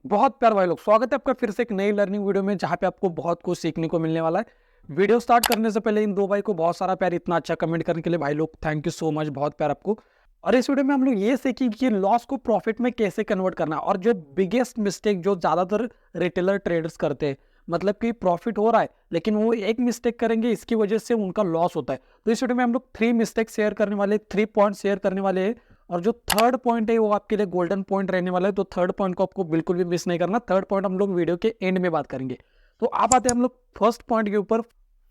बहुत प्यार भाई लोग, स्वागत है आपका फिर से एक नई लर्निंग वीडियो में जहाँ पे आपको बहुत कुछ सीखने को मिलने वाला है। वीडियो स्टार्ट करने से पहले इन दो भाई को बहुत सारा प्यार, इतना अच्छा कमेंट करने के लिए भाई लोग थैंक यू सो मच, बहुत प्यार आपको। और इस वीडियो में हम लोग ये सीखेंगे कि लॉस को प्रॉफिट में कैसे कन्वर्ट करना है और जो बिगेस्ट मिस्टेक जो ज़्यादातर रिटेलर ट्रेडर्स करते हैं, मतलब कि प्रॉफिट हो रहा है लेकिन वो एक मिस्टेक करेंगे, इसकी वजह से उनका लॉस होता है। तो इस वीडियो में हम लोग 3 मिस्टेक शेयर करने वाले, 3 पॉइंट शेयर करने वाले हैं और जो थर्ड पॉइंट है वो आपके लिए गोल्डन पॉइंट रहने वाला है। तो थर्ड पॉइंट को आपको बिल्कुल भी मिस नहीं करना। थर्ड पॉइंट हम लोग वीडियो के एंड में बात करेंगे। तो आप आते हैं हम लोग फर्स्ट पॉइंट के ऊपर।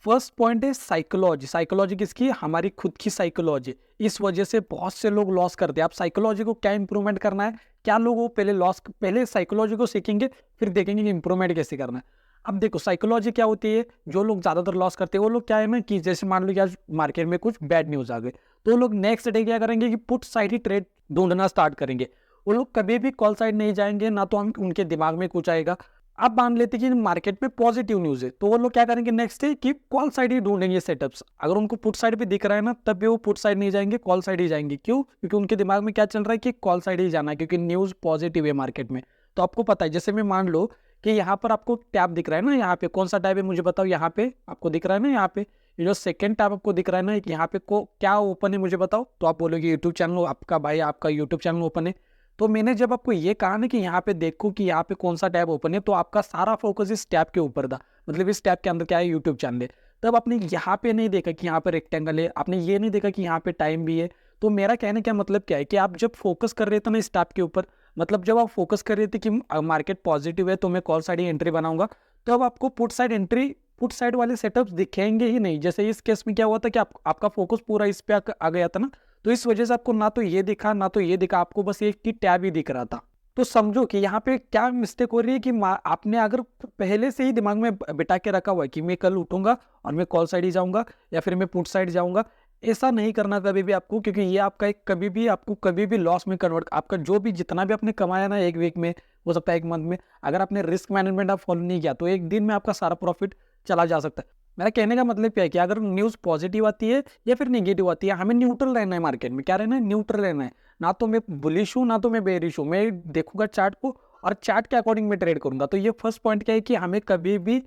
फर्स्ट पॉइंट है साइकोलॉजी। साइकोलॉजी किसकी? हमारी खुद की साइकोलॉजी। इस वजह से बहुत से लोग लॉस करते हैं। आप साइकोलॉजी को क्या इंप्रूवमेंट करना है, क्या लोग वो पहले साइकोलॉजी को सीखेंगे, फिर देखेंगे कि इंप्रूवमेंट कैसे करना है। अब देखो साइकोलॉजी क्या होती है। जो लोग ज्यादातर लॉस करते हैं वो लोग क्या है ना, कि जैसे मान लो कि आज मार्केट में कुछ बैड न्यूज आ गई, तो लोग नेक्स्ट डे क्या करेंगे कि पुट साइड ही ट्रेड ढूंढना स्टार्ट करेंगे। वो लोग कभी भी कॉल साइड नहीं जाएंगे, ना तो हम उनके दिमाग में कुछ आएगा। अब मान लेते कि मार्केट में पॉजिटिव न्यूज है, तो वो लोग क्या करेंगे नेक्स्ट डे कि कॉल साइड ही ढूंढेंगे सेटअप्स। अगर उनको पुट साइड भी दिख रहा है ना, तब भी वो पुट साइड नहीं जाएंगे, कॉल साइड ही जाएंगे। क्यों? क्योंकि उनके दिमाग में क्या चल रहा है कि कॉल साइड ही जाना है, क्योंकि न्यूज पॉजिटिव है मार्केट में। तो आपको पता है, जैसे मैं मान लो कि यहाँ पर आपको टैब दिख रहा है ना, यहाँ पे कौन सा टैब है मुझे बताओ। यहाँ पे आपको दिख रहा है ना, यहाँ पे ये जो सेकंड टैब आपको दिख रहा है ना, यहाँ पे को क्या ओपन है मुझे बताओ। तो आप बोलोगे यूट्यूब चैनल, आपका भाई आपका यूट्यूब चैनल ओपन है। तो मैंने जब आपको ये कहा ना कि यहाँ पे देखो कि यहाँ पे कौन सा टैब ओपन है, तो आपका सारा फोकस इस टैब के ऊपर था। मतलब इस टैब के अंदर क्या है, यूट्यूब चैनल है। तब आपने यहाँ पे नहीं देखा कि यहाँ पर रेक्टेंगल है, आपने ये नहीं देखा कि यहाँ पे टाइम भी है। तो मेरा कहने का मतलब क्या है कि आप जब फोकस कर रहे थे ना इस टैब के ऊपर, मतलब जब आप फोकस कर रहे थे कि मार्केट पॉजिटिव है तो मैं कॉल साइड ही एंट्री बनाऊंगा, तो अब आपको put side entry, put side वाले सेटअप्स दिखेंगे ही नहीं। जैसे इस केस में क्या हुआ था कि आपका फोकस पूरा इस पे आ गया था ना, तो इस वजह से आपको ना तो ये दिखा ना तो ये दिखा, आपको बस एक की टैब ही दिख रहा था। तो समझो कि यहाँ पे क्या मिस्टेक हो रही है कि आपने अगर पहले से ही दिमाग में बिठा के रखा हुआ है कि मैं कल उठूंगा और मैं कॉल साइड ही जाऊंगा या फिर मैं पुट साइड जाऊंगा। ऐसा नहीं करना कभी भी आपको, क्योंकि ये आपका एक कभी भी आपको कभी भी लॉस में कन्वर्ट, आपका जो भी जितना भी आपने कमाया ना एक वीक में, हो सकता है एक मंथ में, अगर आपने रिस्क मैनेजमेंट आप फॉलो नहीं किया तो एक दिन में आपका सारा प्रॉफिट चला जा सकता है। मेरा कहने का मतलब क्या है कि अगर न्यूज़ पॉजिटिव आती है या फिर नेगेटिव आती है, हमें न्यूट्रल रहना है। मार्केट में क्या रहना है? न्यूट्रल रहना है। ना तो मैं बुलिश हूँ ना तो मैं बेरिश हूँ, मैं देखूंगा चार्ट को और चार्ट के अकॉर्डिंग मैं ट्रेड करूंगा। तो ये फर्स्ट पॉइंट क्या है कि हमें कभी भी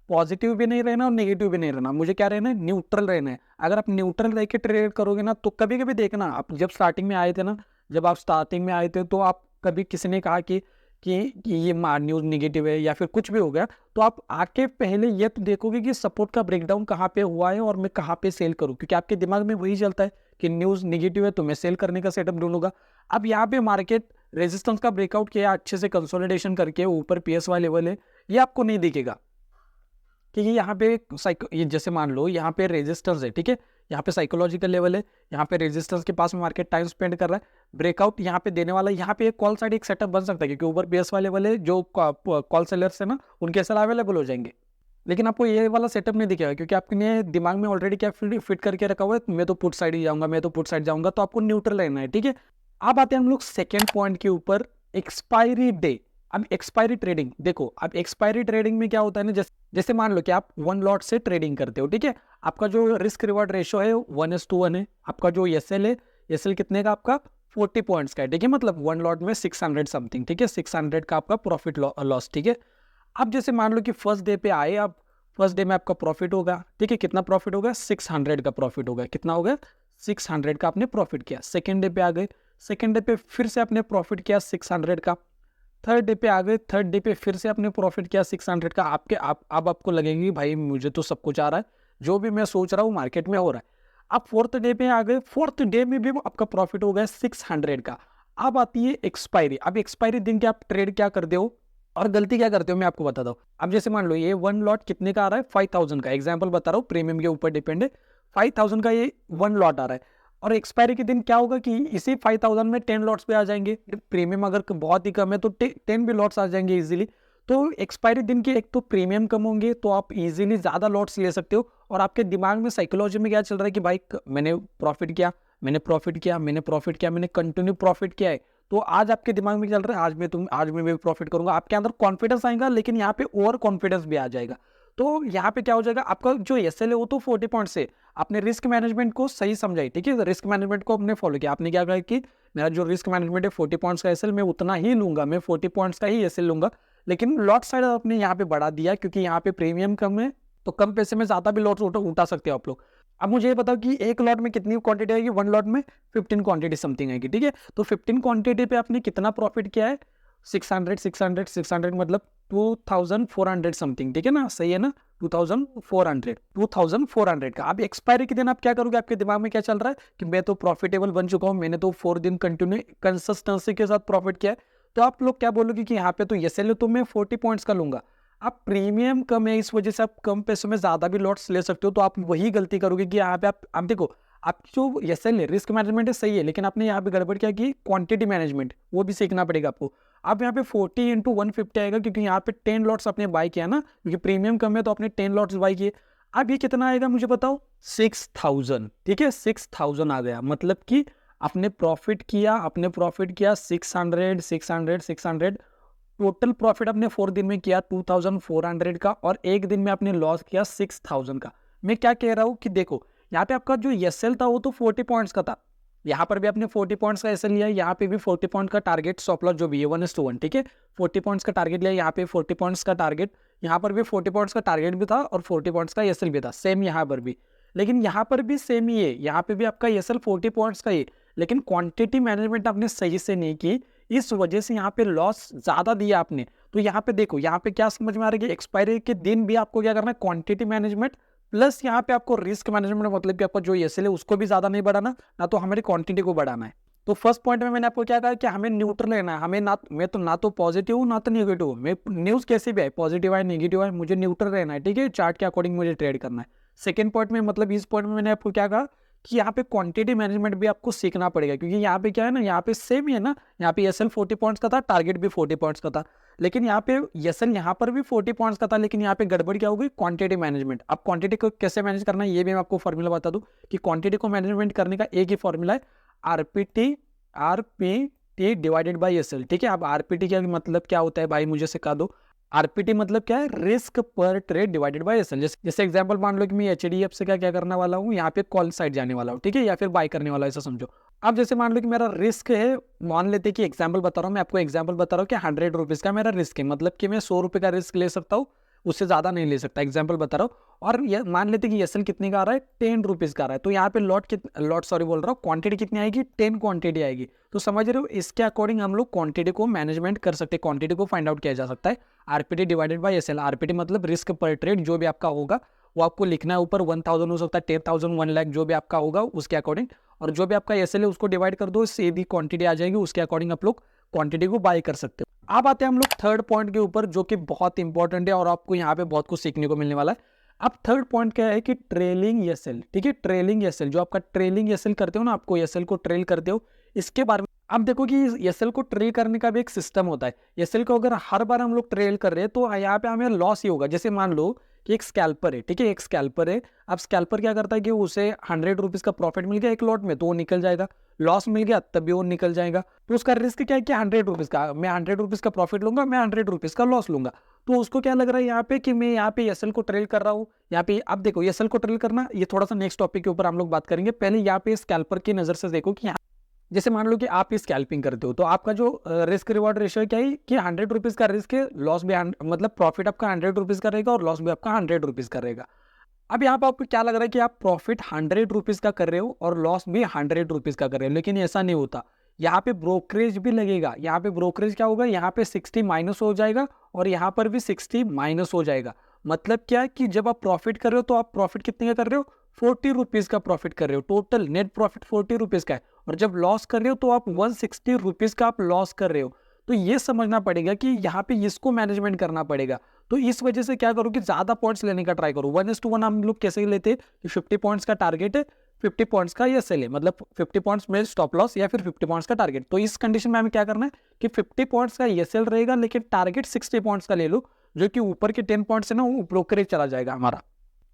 पॉजिटिव भी नहीं रहना और नेगेटिव भी नहीं रहना। मुझे क्या रहना है? न्यूट्रल रहना है। अगर आप न्यूट्रल रह के ट्रेड करोगे ना, तो कभी कभी देखना, आप जब स्टार्टिंग में आए थे ना, जब आप स्टार्टिंग में आए थे तो आप कभी किसी ने कहा कि ये न्यूज़ नेगेटिव है या फिर कुछ भी हो गया, तो आप आके पहले ये तो देखोगे कि सपोर्ट का ब्रेकडाउन कहाँ पे हुआ है और मैं कहाँ पे सेल करूँ, क्योंकि आपके दिमाग में वही चलता है कि न्यूज़ नेगेटिव है तो मैं सेल करने का सेटअप ढूंढूंगा। अब यहाँ पे मार्केट रेजिस्टेंस का ब्रेकआउट किया अच्छे से, कंसोलिडेशन करके ऊपर PSY लेवल है, ये आपको नहीं दिखेगा क्योंकि यहाँ पे ये जैसे मान लो यहाँ पे रेजिस्टेंस है, ठीक है, यहाँ पे साइकोलॉजिकल लेवल है, यहाँ पे रेजिस्टेंस के पास में मार्केट टाइम स्पेंड कर रहा है, ब्रेकआउट यहाँ पे देने वाला है। यहाँ पे एक कॉल साइड एक सेटअप बन सकता है क्योंकि ऊपर PSY लेवल है, जो कॉल सेलर्स है ना उनके साथ अवेलेबल हो जाएंगे। लेकिन आपको ये वाला सेटअप नहीं दिखेगा क्योंकि आपने दिमाग में ऑलरेडी क्या फिट करके रखा हुआ है, मैं तो पुट साइड ही जाऊंगा, मैं तो पुट साइड जाऊंगा। तो आपको न्यूट्रल रहना है, ठीक है। अब आते हैं हम लोग सेकेंड पॉइंट के ऊपर, एक्सपायरी डे। अब एक्सपायरी ट्रेडिंग देखो, अब एक्सपायरी ट्रेडिंग में क्या होता है ना, जैसे मान लो कि आप 1 लॉट से ट्रेडिंग करते हो, ठीक है। आपका जो रिस्क रिवॉर्ड रेशो है 1:1 है। आपका जो एसएल है, एसएल कितने का? आपका 40 पॉइंट्स का है, ठीक है। मतलब 1 लॉट में 600 समथिंग, ठीक है, 600 का आपका प्रॉफिट लॉस, ठीक है। अब जैसे मान लो कि फर्स्ट डे पे आए आप, फर्स्ट डे में आपका प्रॉफिट होगा, ठीक है। कितना प्रॉफिट होगा? 600 का प्रॉफिट होगा। कितना होगा? 600 का आपने प्रॉफिट किया। सेकेंड डे पे आ गए, सेकेंड डे पे फिर से आपने प्रॉफिट किया 600 का। थर्ड डे पे आ गए, थर्ड डे पे फिर से आपने प्रॉफिट किया 600 का। अब आपको लगेगी भाई मुझे तो सब कुछ आ रहा है, जो भी मैं सोच रहा हूँ मार्केट में हो रहा है। अब फोर्थ डे पे आ गए, फोर्थ डे में भी आपका प्रॉफिट हो गया 600 का। अब आती है एक्सपायरी। अब एक्सपायरी दिन के आप ट्रेड क्या करते हो और गलती क्या करते हो, मैं आपको बताता हूँ। अब जैसे मान लो ये 1 लॉट कितने का आ रहा है? 5000 का। एग्जाम्पल बता रहा हूँ, प्रीमियम के ऊपर डिपेंड है। 5000 का ये 1 लॉट आ रहा है और एक्सपायरी के दिन क्या होगा कि इसी 5000 में 10 लॉट्स पे आ जाएंगे। प्रीमियम अगर बहुत ही कम है तो 10 भी लॉट्स आ जाएंगे इजीली। तो एक्सपायरी दिन के एक तो प्रीमियम कम होंगे, तो आप इजीली ज़्यादा लॉट्स ले सकते हो। और आपके दिमाग में साइकोलॉजी में क्या चल रहा है कि भाई मैंने प्रॉफिट किया, मैंने प्रॉफिट किया, मैंने प्रॉफिट किया, मैंने कंटिन्यू प्रॉफिट किया है। तो आज आपके दिमाग में चल रहा है आज मैं भी प्रॉफिट करूंगा। आपके अंदर कॉन्फिडेंस आएगा, लेकिन यहाँ पे ओवर कॉन्फिडेंस भी आ जाएगा। तो यहाँ पे क्या हो जाएगा, आपका जो एसएल है वो तो 40 पॉइंट से, आपने रिस्क मैनेजमेंट को सही समझाई, ठीक है, रिस्क मैनेजमेंट को आपने फॉलो किया। आपने क्या कहा कि मेरा जो रिस्क मैनेजमेंट है 40 पॉइंट्स का एसएल मैं उतना ही लूंगा, मैं 40 पॉइंट्स का ही एसएल लूंगा, लेकिन लॉट साइज आपने यहाँ पे बढ़ा दिया क्योंकि यहाँ पे प्रीमियम कम है, तो कम पैसे में ज्यादा भी लॉट्स उठा सकते हो आप लोग। अब मुझे ये बताओ कि एक लॉट में कितनी क्वांटिटी आएगी, वन लॉट में 15 क्वांटिटी समथिंग आएगी, ठीक है। तो 15 क्वांटिटी पे आपने कितना प्रॉफिट किया है, 600 मतलब 2400 समथिंग, ठीक है ना, सही है ना, 2400 का। अब एक्सपायरी के दिन आप क्या करोगे, आपके दिमाग में क्या चल रहा है कि मैं तो प्रॉफिटेबल बन चुका हूँ, मैंने तो 4 दिन कंटिन्यू कंसिस्टेंसी के साथ प्रॉफिट किया है, तो आप लोग क्या बोलोगे कि यहाँ पे तो ये सेल तो मैं 40 पॉइंट्स का लूंगा। आप प्रीमियम कम है, इस वजह से आप कम पैसों में ज्यादा भी लॉट्स ले सकते हो, तो आप वही गलती करोगे कि यहाँ पे आप देखो, आपकी जो एसएल है, रिस्क मैनेजमेंट है, सही है, लेकिन आपने यहाँ पे गड़बड़ क्या की, क्वांटिटी मैनेजमेंट, वो भी सीखना पड़ेगा आपको। आप यहाँ पे 40 × 150 आएगा क्योंकि यहाँ पे 10 लॉट्स आपने बाई किया ना, क्योंकि प्रीमियम कम है तो आपने 10 लॉट्स बाई किए। अब ये कितना आएगा मुझे बताओ, 6000, ठीक है, 6000 आ गया, मतलब कि आपने प्रॉफिट किया 600 टोटल प्रॉफिट आपने 4 दिन में किया 2400 का, और एक दिन में आपने लॉस किया 6000 का। मैं क्या कह रहा हूं कि देखो, यहाँ पे आपका जो एसएल था वो तो 40 पॉइंट्स का था, यहाँ पर भी आपने 40 पॉइंट्स का एसएल लिया, यहाँ पे भी 40 पॉइंट का टारगेट स्टॉप लॉस जो भी है 1:1, ठीक है, 40 पॉइंट्स का टारगेट लिया, यहाँ पे 40 पॉइंट्स का टारगेट, यहाँ पर भी 40 पॉइंट्स का टारगेट भी था और 40 पॉइंट्स का एसएल भी था, सेम यहाँ पर भी, लेकिन यहाँ पर भी सेम ही है, यहाँ पे भी आपका एसएल 40 पॉइंट्स का ही, लेकिन क्वांटिटी मैनेजमेंट आपने सही से नहीं की, इस वजह से यहाँ पे लॉस ज्यादा दिया आपने। तो यहाँ पे देखो, यहाँ पे क्या समझ में आ रहा है कि एक्सपायरी के दिन भी आपको क्या करना है, क्वांटिटी मैनेजमेंट प्लस यहाँ पे आपको रिस्क मैनेजमेंट, मतलब कि आपका जो एसएल है उसको भी ज्यादा नहीं बढ़ाना, ना तो हमारी क्वांटिटी को बढ़ाना है। तो फर्स्ट पॉइंट में मैंने आपको क्या कहा कि हमें न्यूट्रल लेना है, हमें ना तो पॉजिटिव हूँ ना तो नेगेटिव हूँ, मैं न्यूज कैसे भी है, पॉजिटिव है नेगेटिव है, मुझे न्यूट्रल रहना है, ठीक है, चार्ट के अकॉर्डिंग मुझे ट्रेड करना है। सेकंड पॉइंट में, मतलब इस पॉइंट में मैंने आपको क्या कहा कि यहाँ पे क्वांटिटी मैनेजमेंट भी आपको सीखना पड़ेगा, क्योंकि यहाँ पे क्या है ना, यहाँ पे सेम ही है ना, यहाँ पे एसएल 40 पॉइंट्स का था, टारगेट भी 40 पॉइंट्स का था, लेकिन यहाँ पे एसएल यहाँ पर भी 40 पॉइंट्स का था, लेकिन यहाँ पे गड़बड़ क्या होगी, क्वांटिटी मैनेजमेंट। अब क्वांटिटी को कैसे मैनेज करना है ये भी मैं आपको फॉर्मूला बता दूं कि क्वांटिटी को मैनेजमेंट करने का एक ही फॉर्मूला है, आरपीटी डिवाइडेड बाई एसएल, ठीक है। अब आरपीटी का मतलब क्या होता है भाई, मुझे सिखा दो। आरपीटी मतलब क्या है, रिस्क पर ट्रेड डिवाइडेड बाय एसएल। जैसे एग्जांपल मान लो कि मैं एचडीएफ से क्या करने वाला हूँ, यहाँ पे कॉल साइड जाने वाला हूँ, ठीक है, या फिर बाय करने वाला, ऐसा समझो। अब जैसे मान लो कि मेरा रिस्क है, मान लेते कि एग्जांपल बता रहा हूँ, मैं आपको एग्जांपल बता रहा हूँ कि 100 रुपीज का मेरा रिस्क है, मतलब कि मैं 100 रुपये का रिस्क ले सकता हूँ, उससे ज्यादा नहीं ले सकता, एग्जाम्पल बता रहा हूँ। और ये मान लेते कि एसएल कितने का आ रहा है, 10 रुपीज का आ रहा है, तो यहाँ पे लॉट सॉरी बोल रहा हूँ, क्वांटिटी कितनी आएगी, 10 क्वांटिटी आएगी। तो समझ रहे हो, इसके अकॉर्डिंग हम लोग क्वांटिटी को मैनेजमेंट कर सकते हैं, क्वांटिटी को फाइंड आउट किया जा सकता है। RPT divided by SL, RPT मतलब रिस्क पर ट्रेड, जो भी आपका होगा वो आपको लिखना है ऊपर, 1000 हो सकता है, 10,000, 1 लाख, जो भी आपका होगा उसके अकॉर्डिंग, और जो भी आपका एसएल है उसको डिवाइड कर दो, सीधी क्वांटिटी आ जाएगी, उसके अकॉर्डिंग आप लोग क्वांटिटी को बाय कर सकते हो। अब आते हैं हम लोग थर्ड पॉइंट के ऊपर, जो कि बहुत इंपॉर्टेंट है और आपको यहाँ पे बहुत कुछ सीखने को मिलने वाला है। अब थर्ड पॉइंट क्या है कि ट्रेलिंग एसएल, ठीक है, ट्रेलिंग एसएल, जो आपका ट्रेलिंग एसएल करते हो ना, आपको एसएल को ट्रेल करते हो, इसके बारे में अब देखो कि एसएल को ट्रेल करने का भी एक सिस्टम होता है। एसएल को अगर हर बार हम लोग ट्रेल कर रहे हैं तो यहाँ पे हमें लॉस ही होगा। जैसे मान लो कि एक स्कैल्पर है, ठीक है, एक स्कैल्पर है। अब स्कैल्पर क्या करता है कि उसे 100 रुपीज का प्रॉफिट मिल गया एक लॉट में तो वो निकल जाएगा, लॉस मिल गया तब भी वो निकल जाएगा। तो उसका रिस्क क्या है कि 100 रुपीज का, मैं 100 रुपीज का प्रॉफिट लूंगा, मैं 100 रुपीज का लॉस लूंगा। तो उसको क्या लग रहा है यहाँ पे कि मैं यहाँ पे एसएल को ट्रेल कर रहा हूँ। यहाँ पे अब देखो, एसएल को ट्रेल करना ये थोड़ा सा नेक्स्ट टॉपिक के ऊपर हम लोग बात करेंगे। पहले यहाँ पे स्कैल्पर की नजर से देखो कि जैसे मान लो कि आप स्कैल्पिंग करते हो तो आपका जो रिस्क रिवॉर्ड रेशियो है क्या है कि 100 रुपीज का रिस्क है, लॉस भी मतलब प्रॉफिट आपका 100 रुपीज का रहेगा और लॉस भी आपका 100 रुपीज का रहेगा। अब यहाँ पे आपको क्या लग रहा है कि आप प्रॉफिट 100 रुपीज का कर रहे हो और लॉस भी 100 रुपीज का कर रहे हो, लेकिन ऐसा नहीं होता। यहाँ पे ब्रोकरेज भी लगेगा। यहाँ पे ब्रोकरेज क्या होगा, यहाँ पे 60 माइनस हो जाएगा और यहाँ पर भी 60 माइनस हो जाएगा। मतलब क्या है कि जब आप प्रॉफिट कर रहे हो तो आप प्रॉफिट कितने का कर रहे हो, 40 रुपीज का प्रॉफिट कर रहे हो, टोटल नेट प्रॉफिट 40 रुपीज का है। और जब लॉस कर रहे हो तो आप 160 रुपीज का आप लॉस कर रहे हो। तो ये समझना पड़ेगा कि यहाँ पे इसको मैनेजमेंट करना पड़ेगा। तो इस वजह से क्या करो कि ज्यादा पॉइंट्स लेने का ट्राई करो। 1:1 हम लोग कैसे लेते हैं कि 50 पॉइंट्स का टारगेट है, 50 पॉइंट्स का एसएल है, मतलब 50 पॉइंट्स में स्टॉप लॉस या फिर 50 पॉइंट्स का टारगेट। तो इस कंडीशन में हमें क्या करना है कि 50 पॉइंट्स का एसएल रहेगा, लेकिन टारगेट 60 पॉइंट्स का ले लो, जो कि ऊपर के 10 पॉइंट्स है ना वो ब्रोकरेज चला जाएगा हमारा।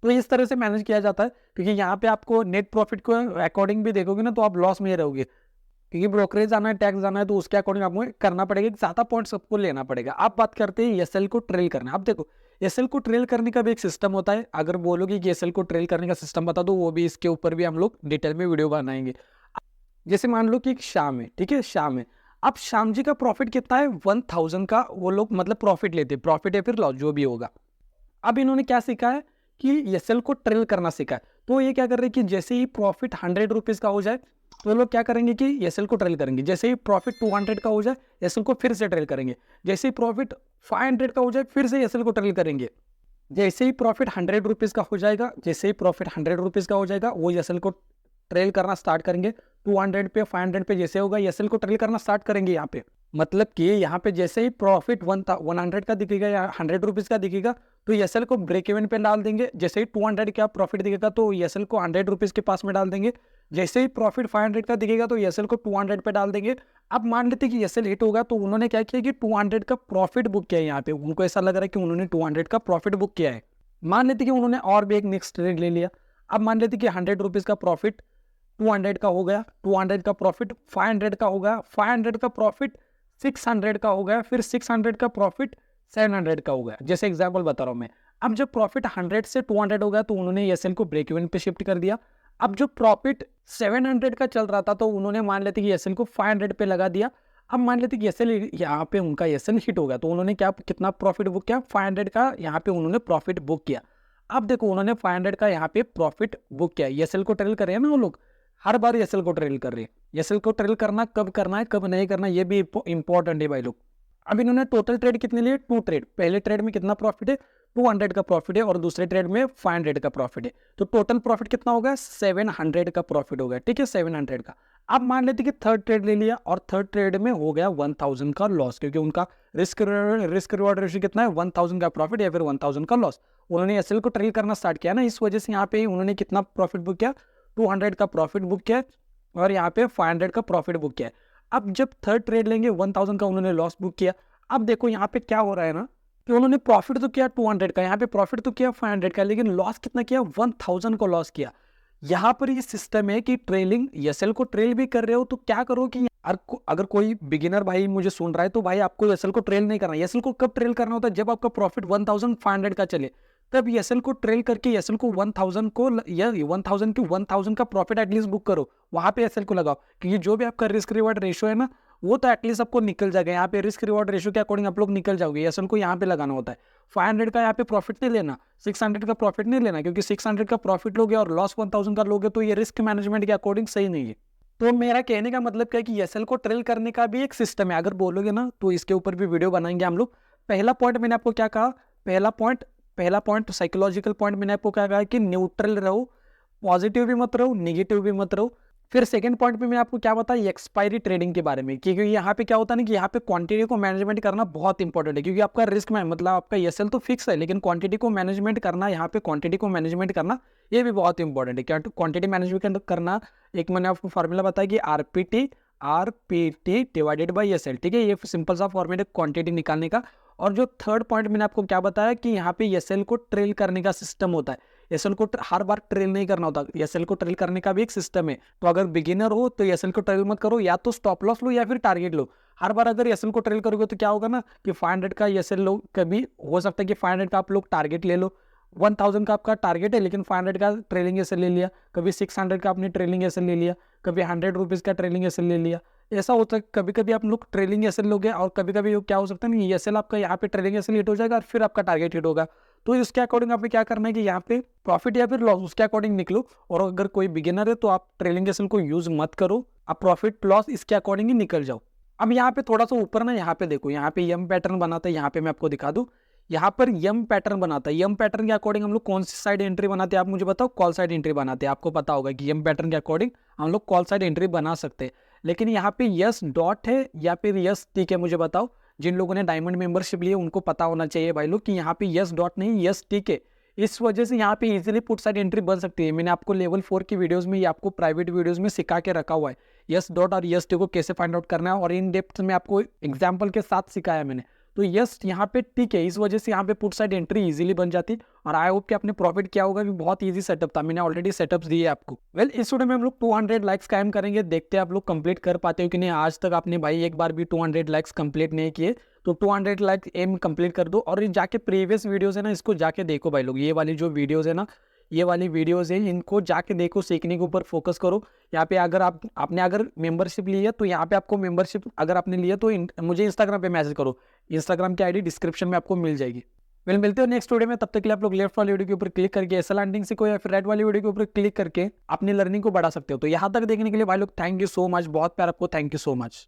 तो इस तरह से मैनेज किया जाता है, क्योंकि यहाँ पे आपको नेट प्रॉफिट को अकॉर्डिंग भी देखोगे ना तो आप लॉस में रहोगे, क्योंकि ब्रोकरेज आना है, टैक्स आना है, तो उसके अकॉर्डिंग आपको करना पड़ेगा, ज्यादा पॉइंट्स सबको लेना पड़ेगा। अब बात करते हैं एसएल को ट्रेल करना। अब देखो एसएल को ट्रेल करने का भी एक सिस्टम होता है। अगर बोलोगे कि एसएल को ट्रेल करने का सिस्टम बता दो, वो भी इसके ऊपर भी हम लोग डिटेल में वीडियो बनाएंगे। जैसे मान लो कि एक शाम है, ठीक है, शाम है। अब शाम जी का प्रॉफिट कितना है, 1000 का वो लोग मतलब प्रॉफिट लेते हैं, प्रॉफिट या फिर लॉस जो भी होगा। अब इन्होंने क्या सीखा है कि एसएल को ट्रेल करना सीखा है। तो ये क्या कर रहे हैं कि जैसे ही प्रॉफिट 100 रुपीज़ का हो जाए तो ये लोग क्या करेंगे कि एसएल को ट्रेल करेंगे। जैसे ही प्रॉफिट 200 का हो जाए एसएल को फिर से ट्रेल करेंगे। जैसे ही प्रॉफिट 500 का हो जाए फिर से एसएल को ट्रेल करेंगे। जैसे ही प्रॉफिट 100 रुपीज़ का हो जाएगा, जैसे ही प्रॉफिट 100 रुपीज़ का हो जाएगा वो एसएल को ट्रेल करना स्टार्ट करेंगे। 200 पे 500 पे जैसे होगा एसएल को ट्रेल करना स्टार्ट करेंगे यहाँ पे। मतलब कि यहाँ पे जैसे ही प्रॉफिट 100 का दिखेगा या 100 रुपीज़ का दिखेगा तो एसएल को ब्रेक इवन पे डाल देंगे। जैसे ही 200 का प्रॉफिट दिखेगा तो एसएल को 100 रुपीज़ के पास में डाल देंगे। जैसे ही प्रॉफिट 500 का दिखेगा तो एसएल को 200 पे डाल देंगे। अब मान लेते कि एसएल हिट होगा तो उन्होंने क्या किया कि 200 का प्रॉफिट बुक किया है। यहाँ पे उनको ऐसा लग रहा है कि उन्होंने 200 का प्रॉफिट बुक किया है। मान लेते कि उन्होंने और भी एक नेक्स्ट ट्रेड ले लिया। अब मान लेते कि 100 रुपीज़ का प्रॉफिट 200 का हो गया, 200 का प्रॉफिट 500 का हो गया, 500 का प्रॉफिट 600 का हो गया, फिर 600 का प्रॉफिट 700 का हो गया। जैसे एग्जांपल बता रहा हूँ मैं। अब जब प्रॉफिट 100 से 200 हो गया तो उन्होंने एसएल को ब्रेक इवन पे शिफ्ट कर दिया। अब जो प्रॉफिट 700 का चल रहा था तो उन्होंने मान लेते कि एसएल को 500 पे लगा दिया। अब मान लेते कि एसएल यहाँ पे उनका एसएल हिट हो गया तो उन्होंने क्या कितना प्रॉफिट बुक किया, 500 का यहाँ पे उन्होंने प्रॉफिट बुक किया। अब देखो उन्होंने 500 का यहाँ पे प्रॉफिट बुक किया। एसएल को ट्रेल कर रहे हैं ना वो लोग, हर बार एसएल को ट्रेल कर रहे हैं। एसएल को ट्रेल करना कब करना है कब नहीं करना ये भी इंपॉर्टेंट है भाई लोग। अब इन्होंने टोटल ट्रेड कितने लिए, 2 ट्रेड। पहले ट्रेड में कितना प्रॉफिट है, 200 का प्रॉफिट है और दूसरे ट्रेड में 500 का प्रॉफिट है। तो टोटल प्रॉफिट कितना होगा, 700 का प्रॉफिट होगा, ठीक है, 700 का। अब मान लेते कि थर्ड ट्रेड ले लिया और थर्ड ट्रेड में हो गया 1000 का लॉस, क्योंकि उनका रिस्क रिवॉर्ड रेशियो कितना है, 1000 का प्रॉफिट या फिर 1000 का लॉस। उन्होंने एसएल को ट्रेल करना स्टार्ट किया ना, इस वजह से यहाँ पे उन्होंने कितना प्रॉफिट बुक किया, 200 का प्रॉफिट बुक किया और यहाँ पे 500 का प्रॉफिट बुक किया। अब जब थर्ड ट्रेड लेंगे 1000 का उन्होंने लॉस बुक किया। अब देखो यहाँ पे क्या हो रहा है ना कि उन्होंने प्रॉफिट तो किया 200 का, यहाँ पे प्रॉफिट तो किया 500 का, लेकिन लॉस कितना किया, 1000 को लॉस किया। यहाँ पर ये सिस्टम है कि ट्रेलिंग एसएल को ट्रेल भी कर रहे हो तो क्या करो कि अगर कोई बिगिनर भाई मुझे सुन रहा है तो भाई आपको एसएल को ट्रेल नहीं करना। एसएल को कब ट्रेल करना होता है, जब आपका प्रॉफिट 1500 का चले तब एसएल को ट्रेल करके एसएल को 1000 को या 1000 की 1000 का प्रॉफिट एटलीस्ट बुक करो, वहां पे एसएल को लगाओ। क्योंकि जो भी आपका रिस्क रिवॉर्ड रेशियो है ना वो तो एटलीस्ट आपको निकल जाएगा। यहाँ पे रिस्क रिवॉर्ड रेशियो के अकॉर्डिंग आप लोग निकल जाओगे। एसएल को यहाँ पे लगाना होता है। 500 का यहाँ पे प्रॉफिट नहीं लेना, 600 का प्रॉफिट नहीं लेना, क्योंकि 600 का प्रॉफिट लोगे और लॉस 1000 का लोगे तो ये रिस्क मैनेजमेंट के अकॉर्डिंग सही नहीं है। तो मेरा कहने का मतलब क्या है कि एसएल को ट्रेल करने का भी एक सिस्टम है। अगर बोलोगे ना तो इसके ऊपर भी वीडियो बनाएंगे हम लोग। पहला पॉइंट मैंने आपको क्या कहा, पहला पॉइंट साइकोलॉजिकल पॉइंट मैंने आपको क्या कहा कि न्यूट्रल रहो, पॉजिटिव भी मत रहो, नेगेटिव भी मत रहो। फिर सेकंड पॉइंट पे मैं आपको क्या बताया, एक्सपायरी ट्रेडिंग के बारे में, क्योंकि यहाँ पे क्या होता है ना कि यहाँ पे क्वांटिटी को मैनेजमेंट करना बहुत इंपॉर्टेंट है। क्योंकि आपका रिस्क में मतलब आपका एसएल तो फिक्स है लेकिन क्वांटिटी को मैनेजमेंट करना, यहाँ पे क्वांटिटी को मैनेजमेंट करना ये भी बहुत इंपॉर्टेंट है। क्या क्वांटिटी मैनेजमेंट करना, एक मैंने आपको फॉर्मूला बताया कि आरपीटी डिवाइडेड बाई एसएल, ठीक है, ये सिंपल सा फॉर्मूला क्वांटिटी निकालने का। और जो थर्ड पॉइंट मैंने आपको क्या बताया कि यहाँ पे एसएल को ट्रेल करने का सिस्टम होता है। एसएल को हर बार ट्रेल नहीं करना होता, एसएल को ट्रेल करने का भी एक सिस्टम है। तो अगर बिगिनर हो तो एसएल को ट्रेल मत करो, या तो स्टॉप लॉस लो या फिर टारगेट लो। हर बार अगर एसएल को ट्रेल करोगे तो क्या होगा ना कि 500 का एसएल लो, कभी हो सकता है कि 500 का आप लोग टारगेट ले लो, 1000 का आपका टारगेट है लेकिन 500 का ट्रेलिंग एसएल ले लिया, कभी 600 का आपने ट्रेलिंग एसएल ले लिया, कभी 100 रुपीज़ का ट्रेलिंग एसएल ले लिया। ऐसा होता है कभी कभी आप लोग ट्रेलिंग एसएल लोगे और कभी कभी क्या हो सकता है ना एसएल आपका यहाँ पे ट्रेलिंग एसएल हिट हो जाएगा और फिर आपका टारगेट हिट होगा। तो इसके अकॉर्डिंग आपने क्या करना है कि यहाँ पे प्रॉफिट या फिर लॉस उसके अकॉर्डिंग निकलो। और अगर कोई बिगिनर है तो आप ट्रेलिंग एसएल को यूज मत करो, आप प्रॉफिट लॉस इसके अकॉर्डिंग ही निकल जाओ। अब यहाँ पे थोड़ा सा ऊपर ना, यहाँ पे देखो, यहाँ पे यम पैटर्न बनाता है। यहाँ पे मैं आपको दिखा दूं, यहाँ पर यम पैटर्न बनाता है। यम पैटर्न के अकॉर्डिंग हम लोग कौन सी साइड एंट्री बनाते हैं आप मुझे बताओ, कॉल साइड एंट्री बनाते हैं। आपको पता होगा कि यम पैटर्न के अकॉर्डिंग हम लोग कॉल साइड एंट्री बना सकते हैं। लेकिन यहाँ पे यस डॉट है या फिर यस टिक है, मुझे बताओ। जिन लोगों ने डायमंड मेंबरशिप ली है उनको पता होना चाहिए भाई लोग कि यहाँ पे यस डॉट नहीं यस टिक है। इस वजह से यहाँ पे इजीली पुट साइड एंट्री बन सकती है। मैंने आपको लेवल 4 की वीडियोस में या आपको प्राइवेट वीडियोस में सिखा के रखा हुआ है यस डॉट और यस टी को कैसे फाइंड आउट करना है, और इन डेप्थ में आपको एग्जांपल के साथ सिखाया मैंने। तो यस यहाँ पे ठीक है, इस वजह से यहाँ पे पुट साइड एंट्री इजीली बन जाती। और आई होप कि आपने प्रॉफिट किया होगा, भी बहुत इजी सेटअप था, मैंने ऑलरेडी सेटअप्स दिए आपको। वेल इस वीडियो में हम लोग 200 लाइक्स कायम करेंगे, देखते हैं आप लोग कंप्लीट कर पाते हो कि नहीं। आज तक आपने भाई एक बार भी 200 लाइक्स कंप्लीट नहीं किए, तो 200 लाइक एम कंप्लीट कर दो। और ये जाके प्रीवियस वीडियोस है ना, इसको जाके देखो भाई लोग, ये वाली जो वीडियोस है ना, ये वाली वीडियोस है, इनको जाके देखो, सीखने के ऊपर फोकस करो। यहाँ पे अगर आपने अगर मेंबरशिप ली है, तो यहाँ पे आपको मेंबरशिप अगर आपने लिया तो मुझे इंस्टाग्राम पे मैसेज करो, इंस्टाग्राम की आईडी डिस्क्रिप्शन में आपको मिल जाएगी। वेल मिलते हो नेक्स्ट वीडियो में, तब तक के लिए आप लोग लेफ्ट वाली वीडियो के ऊपर क्लिक करके एसएल लर्निंग सीखो, या फिर राइट वाली वीडियो के ऊपर क्लिक करके अपनी लर्निंग को बढ़ा सकते हो। तो यहाँ तक देखने के लिए भाई लोग थैंक यू सो मच, बहुत प्यार आपको, थैंक यू सो मच।